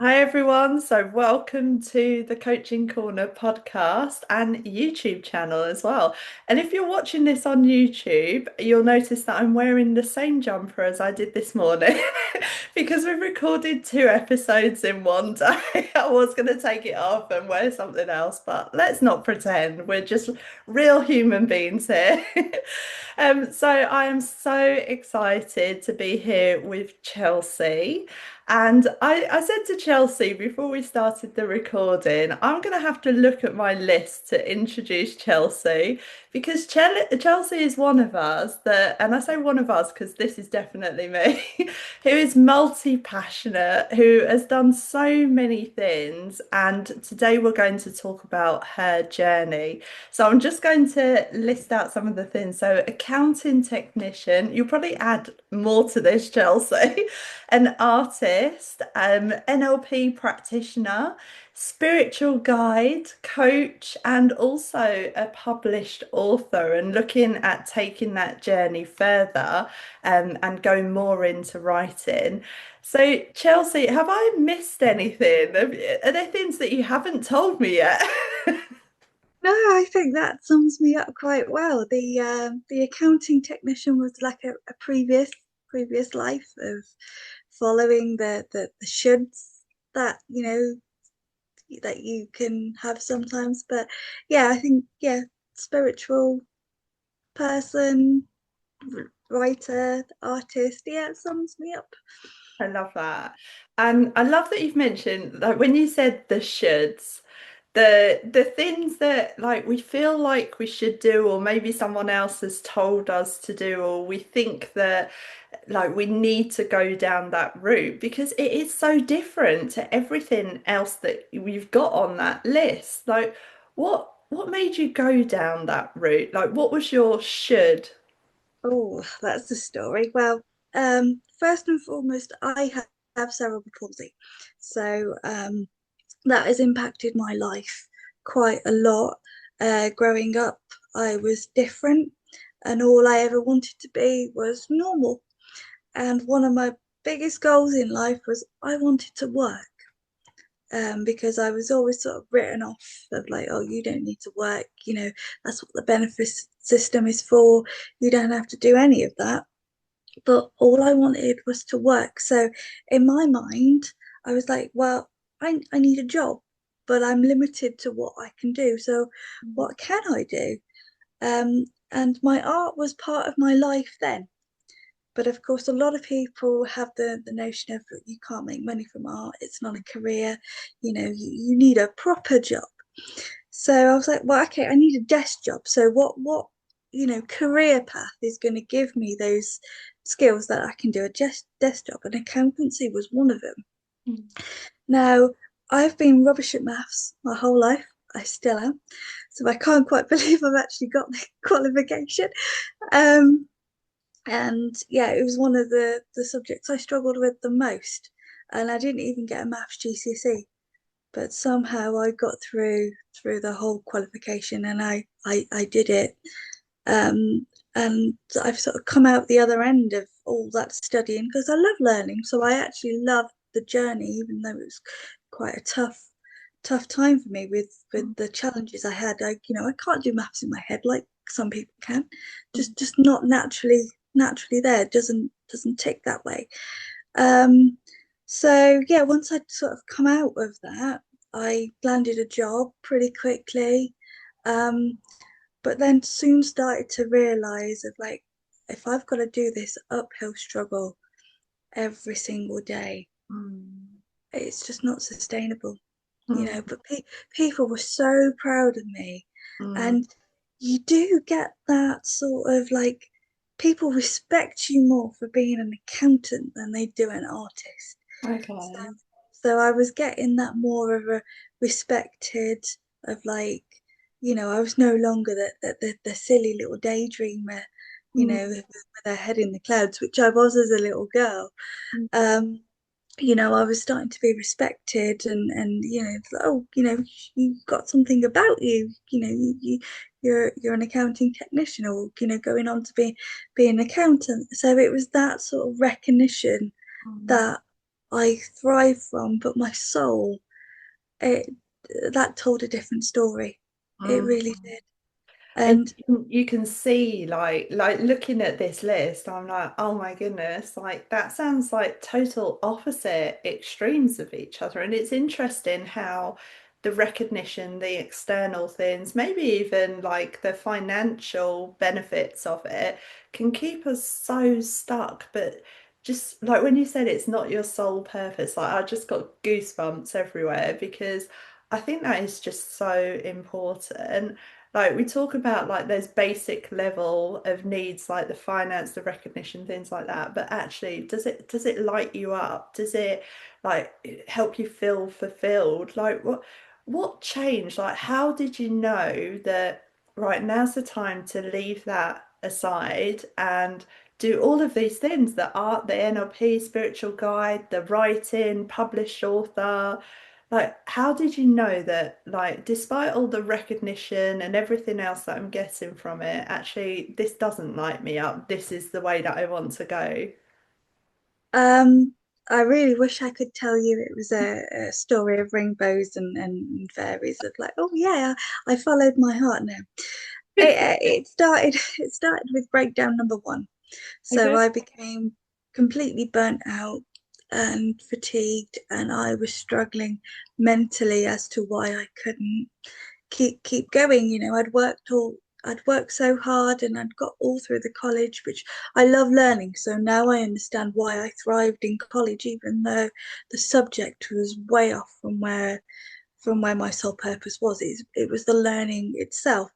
Hi everyone. So welcome to the Coaching Corner podcast and YouTube channel as well. And if you're watching this on YouTube, you'll notice that I'm wearing the same jumper as I did this morning because we've recorded two episodes in one day. I was going to take it off and wear something else, but let's not pretend. We're just real human beings here. So I am so excited to be here with Chelsea. And I said to Chelsea before we started the recording, I'm going to have to look at my list to introduce Chelsea because Chelsea is one of us that, and I say one of us because this is definitely me, who is multi-passionate, who has done so many things. And today we're going to talk about her journey. So I'm just going to list out some of the things. So accounting technician, you'll probably add more to this, Chelsea. An artist, NLP practitioner, spiritual guide, coach, and also a published author, and looking at taking that journey further and going more into writing. So, Chelsea, have I missed anything? Are there things that you haven't told me yet? No, I think that sums me up quite well. The accounting technician was like a previous life of following the shoulds that that you can have sometimes. But yeah, I think spiritual person, writer, artist. Yeah, it sums me up. I love that. And I love that you've mentioned like when you said the shoulds, the things that like we feel like we should do, or maybe someone else has told us to do, or we think that like we need to go down that route because it is so different to everything else that we've got on that list. Like what made you go down that route? Like what was your should? Oh, that's the story. Well, first and foremost, have cerebral palsy, so that has impacted my life quite a lot. Growing up, I was different, and all I ever wanted to be was normal. And one of my biggest goals in life was I wanted to work. Because I was always sort of written off of like, oh, you don't need to work, that's what the benefits system is for. You don't have to do any of that. But all I wanted was to work. So in my mind, I was like, well, I need a job, but I'm limited to what I can do. So what can I do? And my art was part of my life then. But of course, a lot of people have the notion of you can't make money from art. It's not a career. You need a proper job. So I was like, well, okay, I need a desk job. So what career path is going to give me those skills that I can do a desk job? And accountancy was one of them. Now, I've been rubbish at maths my whole life. I still am. So I can't quite believe I've actually got the qualification. Um, and yeah, it was one of the subjects I struggled with the most. And I didn't even get a maths GCSE, but somehow I got through the whole qualification and I did it. Um, and I've sort of come out the other end of all that studying because I love learning. So I actually loved the journey, even though it was quite a tough time for me with the challenges I had. I can't do maths in my head like some people can. Just not naturally there. It doesn't tick that way. Um, so yeah, once I'd sort of come out of that, I landed a job pretty quickly. Um, but then soon started to realize of like, if I've got to do this uphill struggle every single day, Mm. it's just not sustainable, Mm. But people were so proud of me, Mm. and you do get that sort of like people respect you more for being an accountant than they do an artist. So, Okay. so I was getting that more of a respected of like, I was no longer the silly little daydreamer, Mm. with her head in the clouds, which I was as a little girl. Um, I was starting to be respected and it's like, oh, you've got something about you, you're an accounting technician or, going on to be an accountant. So it was that sort of recognition Mm. that I thrive from, but my soul, it that told a different story. It Mm. really did. And And you can see like looking at this list, I'm like, oh my goodness, like that sounds like total opposite extremes of each other. And it's interesting how the recognition, the external things, maybe even like the financial benefits of it can keep us so stuck. But just like when you said it's not your sole purpose, like I just got goosebumps everywhere because I think that is just so important. Like we talk about like those basic level of needs like the finance, the recognition, things like that. But actually, does it light you up? Does it like help you feel fulfilled? Like what changed? Like how did you know that right now's the time to leave that aside and do all of these things, the art, the NLP, spiritual guide, the writing, published author? Like, how did you know that, like, despite all the recognition and everything else that I'm getting from it, actually, this doesn't light me up. This is the way that I want to go. um, I really wish I could tell you it was a story of rainbows and fairies of like, oh yeah, I followed my heart now. It started it started with breakdown number one. So Okay. I became completely burnt out and fatigued, and I was struggling mentally as to why I couldn't keep going. I'd worked so hard and I'd got all through the college, which I love learning. So now I understand why I thrived in college, even though the subject was way off from where my sole purpose was. It was the learning itself.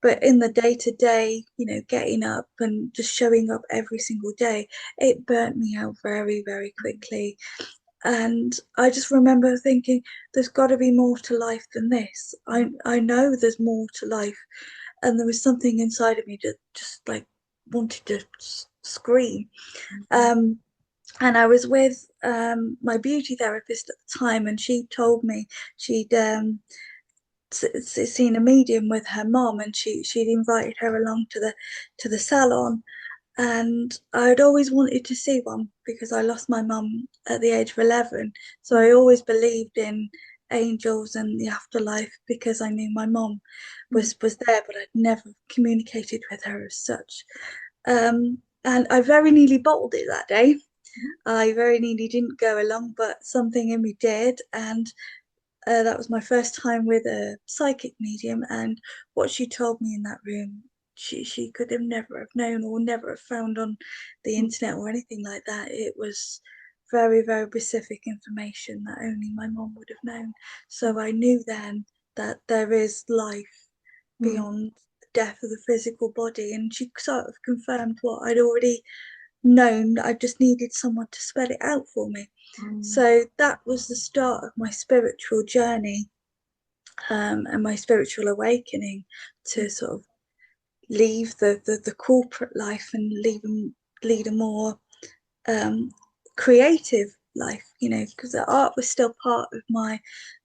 But in the day to day, getting up and just showing up every single day, it burnt me out very, very quickly. And I just remember thinking, there's got to be more to life than this. I know there's more to life. And there was something inside of me that just like wanted to scream. Um, and I was with my beauty therapist at the time, and she told me she'd seen a medium with her mom, and she'd invited her along to the salon. And I'd always wanted to see one because I lost my mum at the age of 11. So I always believed in angels and the afterlife because I knew my mum was there, but I'd never communicated with her as such. And I very nearly bottled it that day. I very nearly didn't go along, but something in me did. And that was my first time with a psychic medium, and what she told me in that room, she could have never have known or never have found on the internet or anything like that. It was very, very specific information that only my mom would have known. So I knew then that there is life beyond the death of the physical body, and she sort of confirmed what I'd already known. I just needed someone to spell it out for me. So that was the start of my spiritual journey, and my spiritual awakening to sort of leave the corporate life and lead a more um, creative life, because the art was still part of my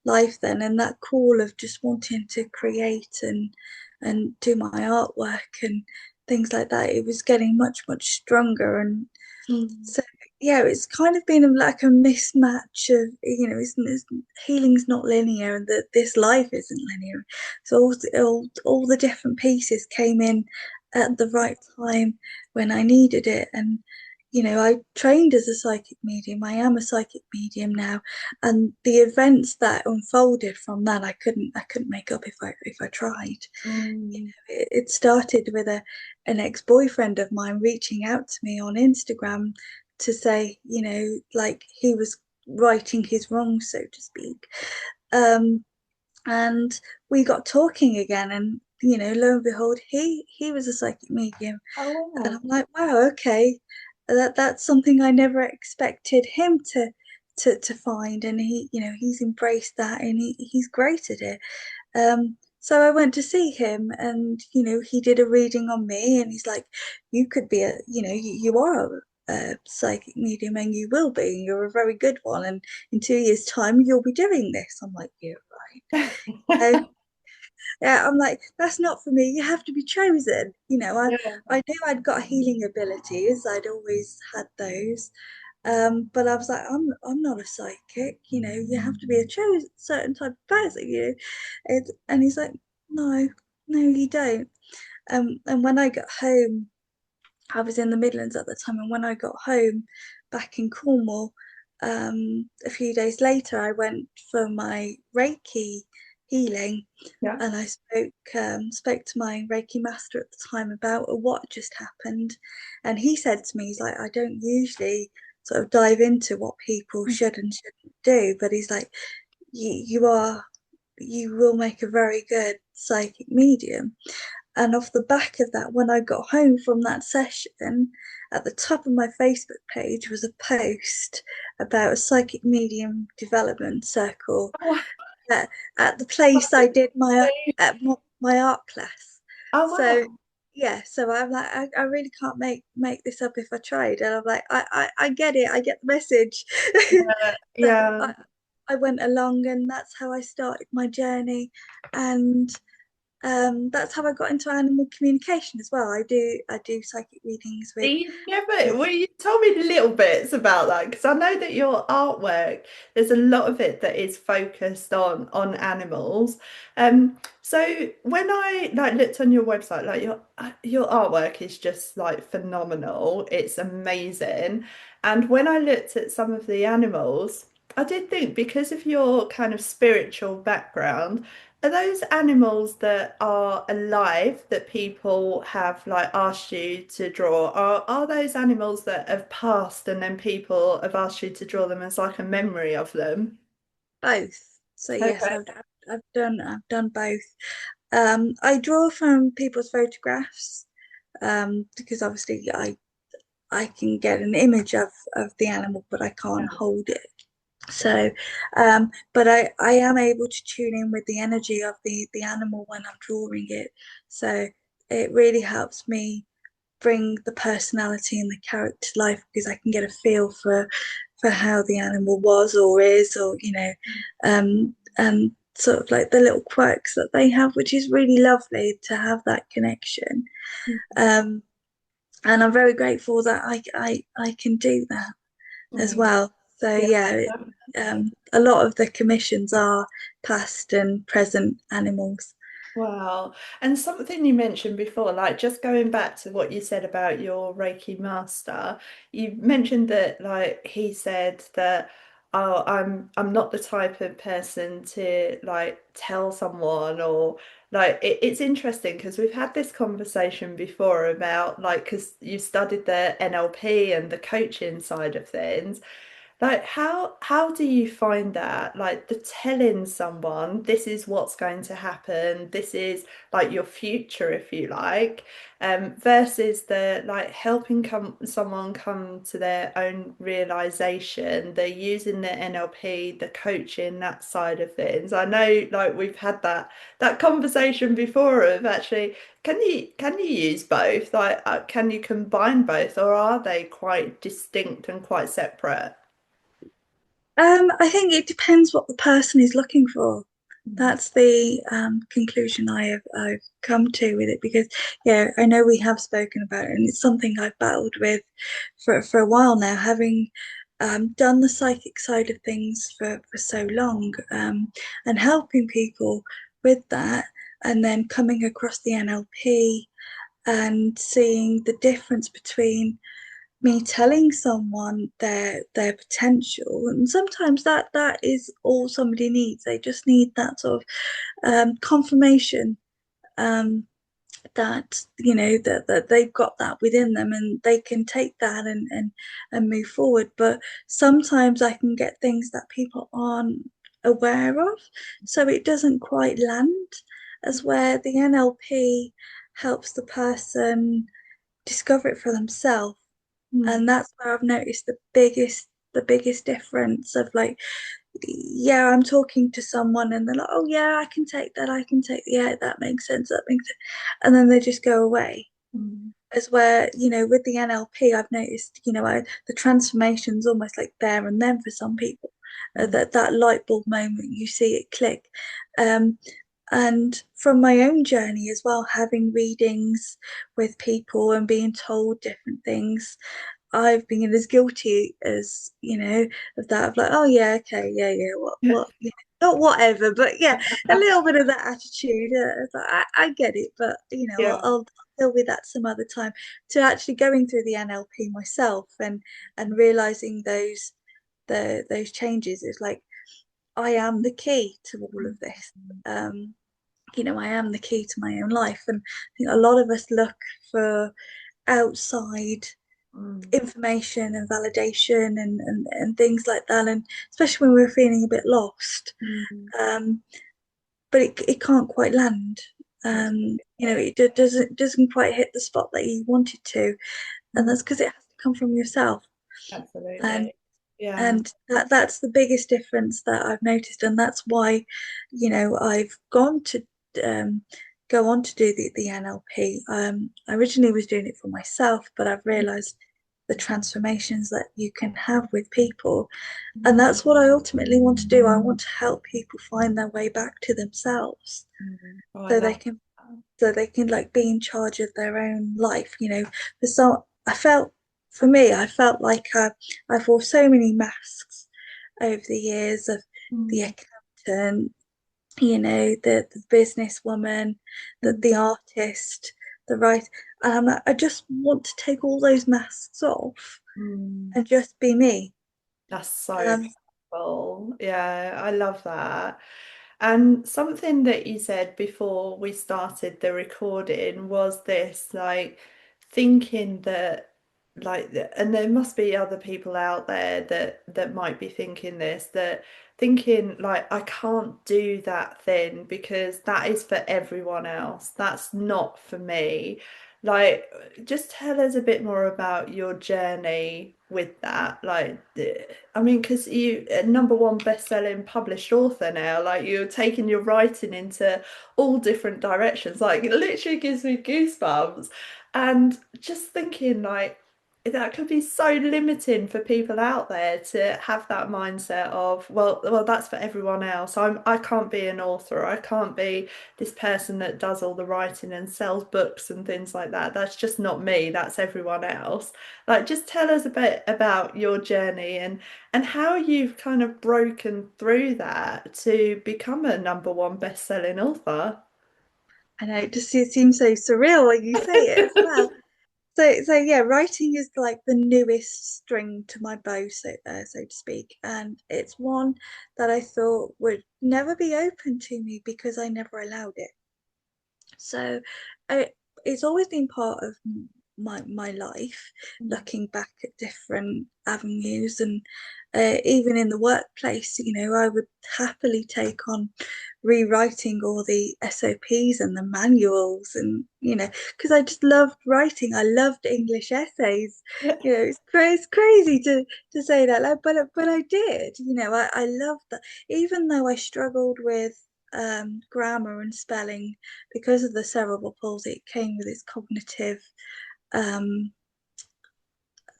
life then, and that call of just wanting to create and do my artwork and things like that, it was getting much, much stronger. And Mm. so yeah, it's kind of been like a mismatch of, healing's not linear, and that this life isn't linear. So all the different pieces came in at the right time when I needed it. And I trained as a psychic medium. I am a psychic medium now, and the events that unfolded from that, I couldn't make up if I tried. Mm. It started with an ex-boyfriend of mine reaching out to me on Instagram to say, like he was righting his wrongs, so to speak. Um, and we got talking again, and lo and behold, he was a psychic medium. Oh, And wow. I'm like, wow, okay, that's something I never expected him to find. And he's embraced that, and he's great at it. So I went to see him, and he did a reading on me, and he's like, "You could be you are a psychic medium, and you will be. You're a very good one, and in 2 years' time, you'll be doing this." I'm like, "Yeah, right." Yeah, I'm like, "That's not for me. You have to be chosen." Yeah. I knew I'd got healing abilities. I'd always had those, But I was like, I'm not a psychic, you have to be a chosen certain type of person, and he's like, no, no, you don't. And when I got home, I was in the Midlands at the time, and when I got home back in Cornwall, a few days later, I went for my Reiki healing, Yeah. and I spoke to my Reiki master at the time about what just happened, and he said to me, he's like, I don't usually sort of dive into what people should and shouldn't do, but he's like, you will make a very good psychic medium. And off the back of that, when I got home from that session, at the top of my Facebook page was a post about a psychic medium development circle Oh, at, at the place I did my art class. oh So wow. yeah, so I'm like, I really can't make this up if I tried. And I'm like, I get it, I get the message. So Yeah. I went along, and that's how I started my journey. And that's how I got into animal communication as well. I do psychic readings You never, with well, you told me little bits about that because I know that your artwork, there's a lot of it that is focused on animals. So when I like looked on your website, like your artwork is just like phenomenal. It's amazing. And when I looked at some of the animals, I did think because of your kind of spiritual background. Are those animals that are alive that people have like asked you to draw? Or are those animals that have passed and then people have asked you to draw them as like a memory of them? both. So yes, Okay. I've done both. I draw from people's photographs, because obviously I can get an image of the animal, but I Yeah. can't hold it. So, but I am able to tune in with the energy of the animal when I'm drawing it. So it really helps me bring the personality and the character to life, because I can get a feel for how the animal was or is, or and sort of like the little quirks that they have, which is really lovely to have that connection. Um, and I'm very grateful that I can do that as Mm. well. So Yeah. yeah, a lot of the commissions are past and present animals. Wow. And something you mentioned before, like just going back to what you said about your Reiki master, you mentioned that like he said that oh I'm not the type of person to like tell someone or like it's interesting because we've had this conversation before about like because you studied the NLP and the coaching side of things. Like how do you find that? Like the telling someone this is what's going to happen, this is like your future, if you like, versus the like helping someone come to their own realization. They're using the NLP, the coaching, that side of things. I know like we've had that conversation before of actually can you use both? Like can you combine both, or are they quite distinct and quite separate? I think it depends what the person is looking for. Mm. That's the conclusion I've come to with it, because yeah, I know we have spoken about it, and it's something I've battled with for a while now, having done the psychic side of things for so long, and helping people with that, and then coming across the NLP and seeing the difference between me telling someone their potential, and sometimes that is all somebody needs. They just need that sort of confirmation, um that that they've got that within them, and they can take that and move forward. But sometimes I can get things that people aren't aware of, so it doesn't quite land, as where the NLP helps the person discover it for themselves. Mm. And that's where I've noticed the biggest difference of, like, yeah, I'm talking to someone and they're like, oh yeah, I can take that, I can take, yeah, that makes sense, that makes sense, and then they just go away. Mm. As where, with the NLP, I've noticed, the transformation's almost like there and then for some people. Mm. That light bulb moment, you see it click. Um, and from my own journey as well, having readings with people and being told different things, I've been as guilty as, of that, of like, oh yeah, okay, yeah, yeah, what, yeah, not whatever, but yeah, a little bit of that attitude. It's like, I get it, but Yeah. I'll deal with that some other time. To actually going through the NLP myself and realizing those changes is like, I am the key to all of this. Um, I am the key to my own life, and I think a lot of us look for outside Mm, information and validation and things like that, and especially when we're feeling a bit lost, mm, um, but it can't quite land. absolutely. It doesn't quite hit the spot that you want it to, and Mm, that's because it has to come from yourself. and absolutely. Yeah. and that's the biggest difference that I've noticed, and that's why I've gone to um, go on to do the NLP. I originally was doing it for myself, but I've realized the transformations that you can have with people, and Mm, that's what I ultimately want to do. I want to help people find their way back to themselves, oh, I so they love can that. like be in charge of their own life. For some, for me, I felt like I've wore so many masks over the years of the Mm, accountant, the businesswoman, mm, the artist, the writer, and I'm like, I just want to take all those masks off mm. and just be me. That's so Um, powerful. Yeah, I love that. And something that you said before we started the recording was this, like thinking that and there must be other people out there that might be thinking this, that thinking like I can't do that thing because that is for everyone else. That's not for me. Like, just tell us a bit more about your journey with that. I mean, because you a number one best-selling published author now, like you're taking your writing into all different directions. Like, it literally gives me goosebumps. And just thinking, like, that could be so limiting for people out there to have that mindset of, well, that's for everyone else. I can't be an author. I can't be this person that does all the writing and sells books and things like that. That's just not me. That's everyone else. Like, just tell us a bit about your journey and how you've kind of broken through that to become a number one best-selling author. I know it seems so surreal when you say it as well. So yeah, writing is like the newest string to my bow, so to speak, and it's one that I thought would never be open to me because I never allowed it. So I, it's always been part of my life, Mm. looking back at different avenues, and even in the workplace, I would happily take on rewriting all the SOPs and the manuals, and because I just loved writing. I loved English essays. It's crazy to say that, like, but I did. I loved that, even though I struggled with grammar and spelling because of the cerebral palsy. It came with its cognitive, um,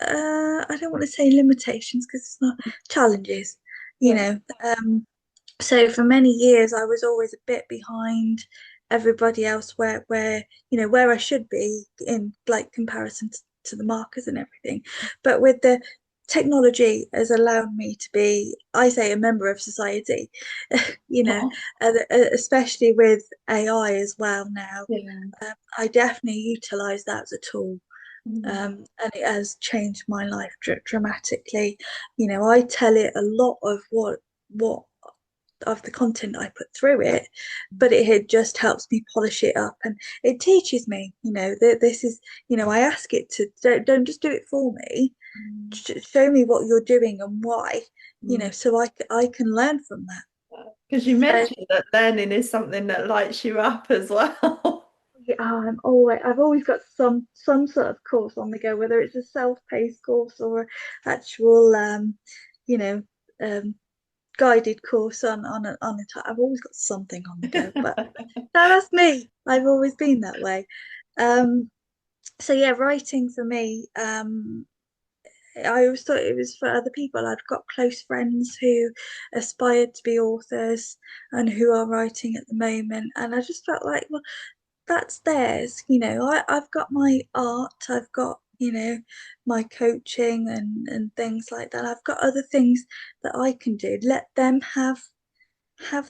I don't want to say limitations because it's not challenges, you Yeah. know. So for many years, I was always a bit behind everybody else, where I should be in like comparison to the markers and everything. But with the technology has allowed me to be, I say, a member of society, you know, especially with AI as well now. Yeah. I definitely utilize that as a tool, Mm. and it has changed my life dramatically. I tell it a lot of what of the content I put through it, but it just helps me polish it up, and it teaches me, that this is, I ask it to don't just do it for me, Mm. show me what you're doing and why, Mm. so I can learn from that. Because you So mentioned that learning is something that lights you up as well. yeah, I've always got some sort of course on the go, whether it's a self-paced course or actual you know um guided course I've always got something on the go, but that's me. I've always been that way. Um, so yeah, writing for me, I always thought it was for other people. I've got close friends who aspired to be authors and who are writing at the moment, and I just felt like, well, that's theirs. I've got my art, I've got my coaching and things like that. I've got other things that I can do. Let them have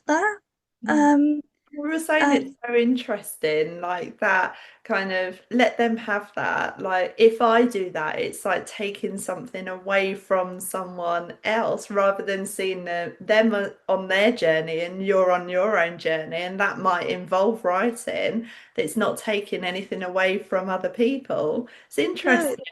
that. Mm. Um, We were saying it's and so interesting, like that kind of let them have that. Like if I do that, it's like taking something away from someone else rather than seeing on their journey and you're on your own journey. And that might involve writing. It's not taking anything away from other people. It's no, interesting.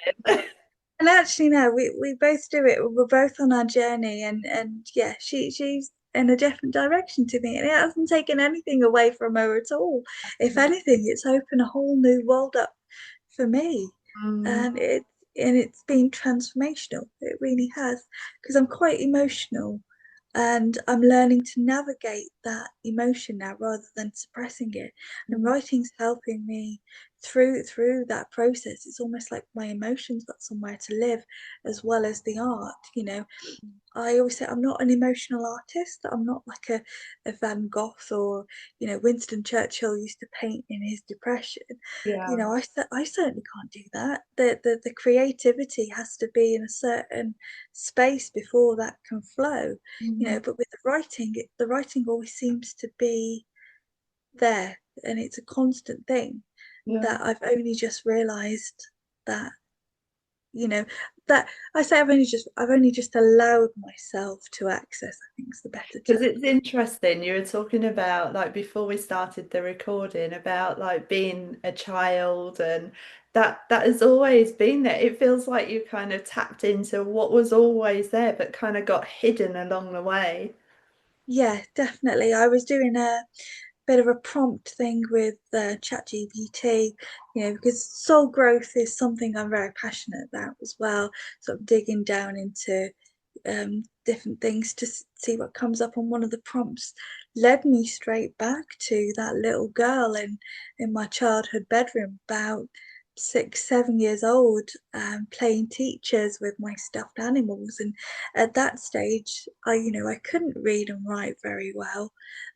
and actually no, we both do it. We're both on our journey, and yeah, she's in a different direction to me, and it hasn't taken anything away from her at all. If anything, it's opened a whole new world up for me, Mm, and it's been transformational. It really has, because I'm quite emotional, and I'm learning to navigate that emotion now rather than suppressing it. And mm, writing's helping me through that process. It's almost like my emotions got somewhere to live as well as the art. I always say I'm not an emotional artist. I'm not like a Van Gogh, or Winston Churchill used to paint in his depression. yeah. I certainly can't do that. The creativity has to be in a certain space before that can flow. Mm, But with the writing always seems to be there, and it's a constant thing yeah. that I've only just realized that you know that I say I've only just allowed myself to access, I think is the better Because term. it's interesting, you were talking about like before we started the recording about like being a child and that has always been there. It feels like you kind of tapped into what was always there but kind of got hidden along the way. Yeah, definitely. I was doing a bit of a prompt thing with ChatGPT, because soul growth is something I'm very passionate about as well. Sort of digging down into different things to see what comes up. On one of the prompts led me straight back to that little girl in my childhood bedroom, about 6, 7 years old, playing teachers with my stuffed animals. And at that stage, I couldn't read and write very well.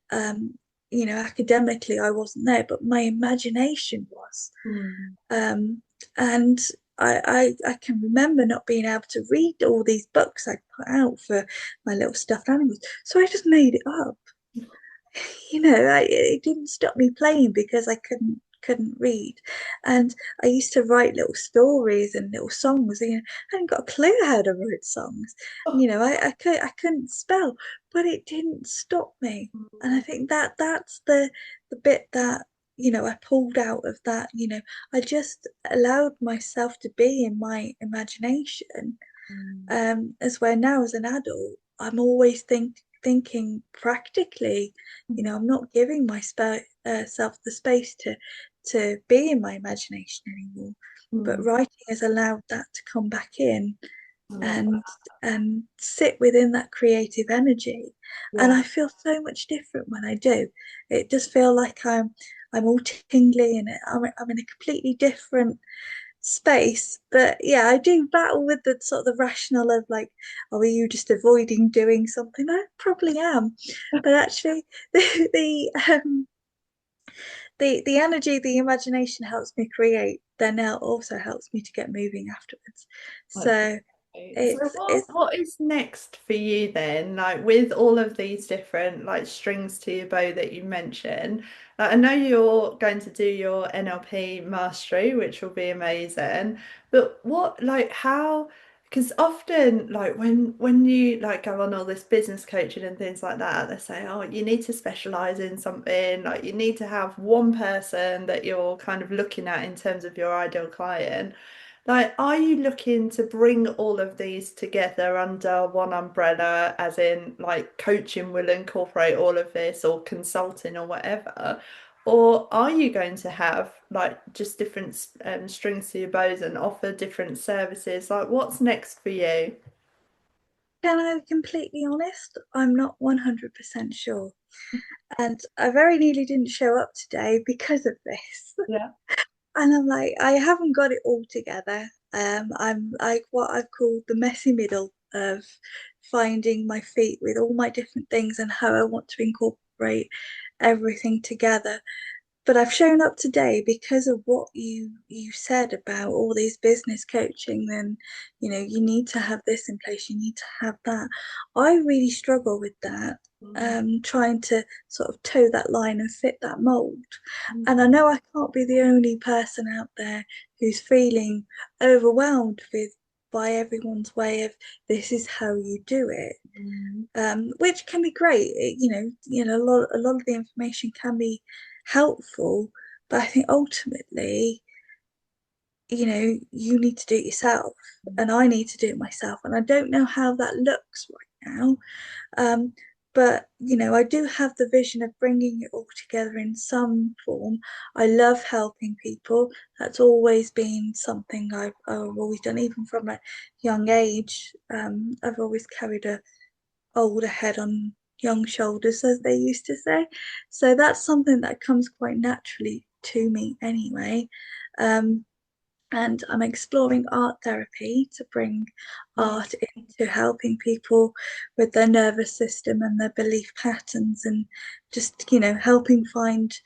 Um, Academically, I wasn't there, but my imagination was. Mm. Um, and I can remember not being able to read all these books I put out for my little stuffed animals. So I just made it up. It didn't stop me playing because I couldn't read. And I used to write little stories and little songs. I hadn't got a clue how to write songs. I couldn't spell, but it didn't stop me. And I think that's the bit that I pulled out of that. I just allowed myself to be in my imagination, Mm. as where now as an adult, I'm always thinking practically. Mm. I'm not giving myself the space to be in my imagination anymore. But Mm. writing has allowed that to come back in I love and that. sit within that creative energy. And Yeah. I feel so much different when I do. It does feel like I'm all tingly, and I'm in a completely different space. But yeah, I do battle with the sort of the rational of like, oh, are you just avoiding doing something? I probably am, but actually, the energy, the imagination helps me create. Then it also helps me to get moving afterwards. That's So great. So it's what is next for you then? Like with all of these different like strings to your bow that you mentioned. I know you're going to do your NLP mastery, which will be amazing. But what like how because often like when you like go on all this business coaching and things like that, they say, oh, you need to specialize in something, like you need to have one person that you're kind of looking at in terms of your ideal client. Like, are you looking to bring all of these together under one umbrella, as in, like, coaching will incorporate all of this, or consulting, or whatever? Or are you going to have, like, just different strings to your bows and offer different services? Like, what's next for you? Can I be completely honest? I'm not 100% sure. And I very nearly didn't show up today because of this. Yeah. And I'm like, I haven't got it all together. I'm like what I've called the messy middle of finding my feet with all my different things and how I want to incorporate everything together. but I've shown up today because of what you said about all these business coaching. Then, you need to have this in place, you need to have that. I really struggle with that, Mm, trying to sort of toe that line and fit that mold. And I mm, know I can't be the only person out there who's feeling overwhelmed with by everyone's way of this is how you do it, mm, which can be great. A lot of the information can be helpful, but I think ultimately, you need to do it yourself, mm. and I need to do it myself, and I don't know how that looks right now. Um, but I do have the vision of bringing it all together in some form. I love helping people. That's always been something I've always done, even from a young age. I've always carried a older head on young shoulders, as they used to say. So that's something that comes quite naturally to me anyway. Um, and I'm exploring art therapy to bring Mm. art into helping people with their nervous system and their belief patterns, and just, helping find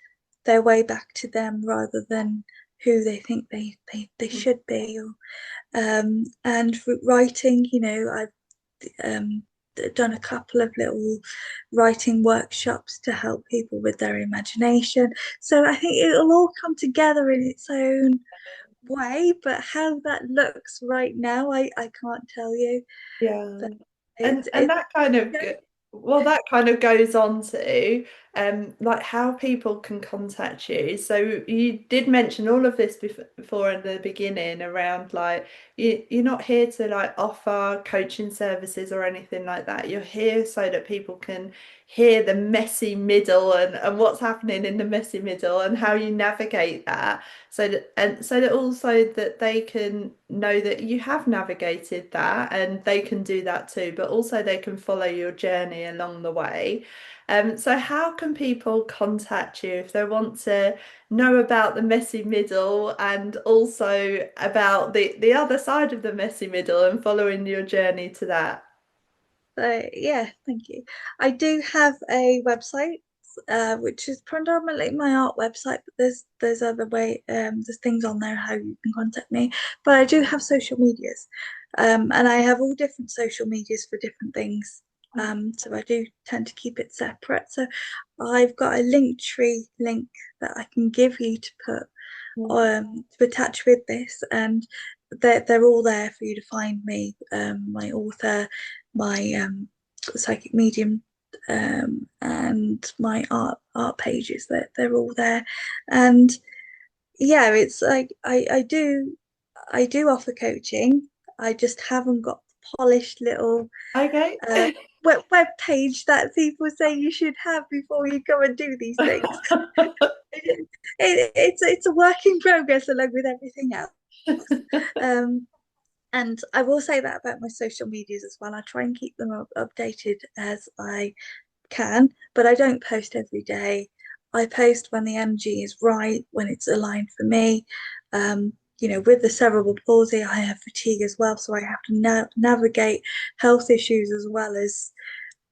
their way back to them rather than who they think they should be. And writing, I've done a couple of little writing workshops to help people with their imagination. So I think it'll all come together in its own way, but how that looks right now, I can't tell you. Yeah. But And it's that kind of well, that kind of goes on to like how people can contact you. So you did mention all of this before in the beginning around like you're not here to like offer coaching services or anything like that. You're here so that people can hear the messy middle and what's happening in the messy middle and how you navigate that. So that also that they can know that you have navigated that and they can do that too, but also they can follow your journey along the way. So how can people contact you if they want to know about the messy middle and also about the other side of the messy middle and following your journey to that? So yeah, thank you. I do have a website, which is predominantly my art website, but there's other there's things on there how you can contact me. But I do have social medias, and I have all different social medias for different things. So I do tend to keep it separate. So I've got a Linktree link that I can give you to put to attach with this, and they're all there for you to find me, my author, my psychic medium, and my art pages. They're all there, and yeah, it's like I do offer coaching. I just haven't got the polished little Okay. uh, web page that people say you should have before you go and do these things. It's a work in progress along with everything else. Um, and I will say that about my social medias as well. I try and keep them updated as I can, but I don't post every day. I post when the energy is right, when it's aligned for me. With the cerebral palsy, I have fatigue as well, so I have to navigate health issues as well as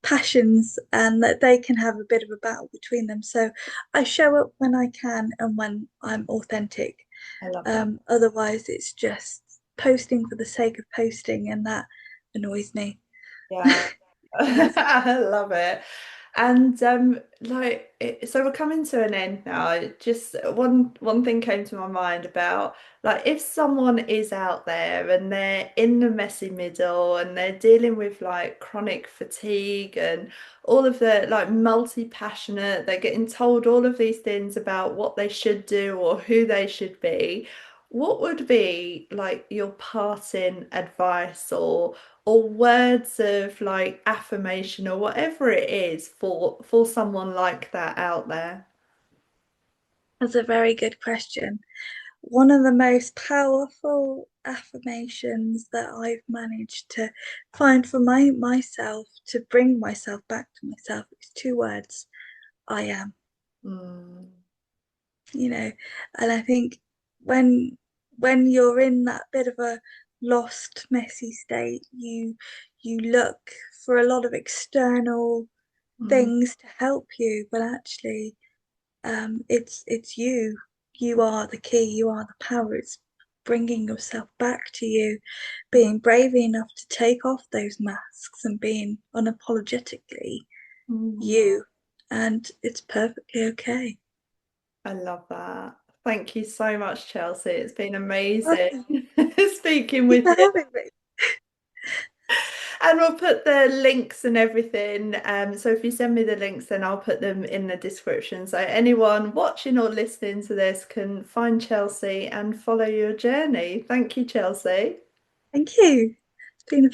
passions, and that they can have a bit of a battle between them. So I show up when I can and when I'm authentic. I love that. Otherwise, it's just posting for the sake of posting, and that annoys me. Yeah. Yes. I love it. And so we're coming to an end now. Just one thing came to my mind about like if someone is out there and they're in the messy middle and they're dealing with like chronic fatigue and all of the like multi-passionate, they're getting told all of these things about what they should do or who they should be. What would be like your parting advice or words of like affirmation or whatever it is for someone like that out there? That's a very good question. One of the most powerful affirmations that I've managed to find for myself to bring myself back to myself is two words: I am. Mm, you know and I think when you're in that bit of a lost, messy state, you look for a lot of external mm, things to help you, but actually It's you. You are the key. You are the power. It's bringing yourself back to you, being brave enough to take off those masks and being unapologetically Mm. you. And it's perfectly okay. I love that. Thank you so much, Chelsea. It's been amazing Welcome. speaking Thank you with for you. having me. And we'll put the links and everything. So if you send me the links, then I'll put them in the description. So anyone watching or listening to this can find Chelsea and follow your journey. Thank you, Chelsea. Thank you. It's been a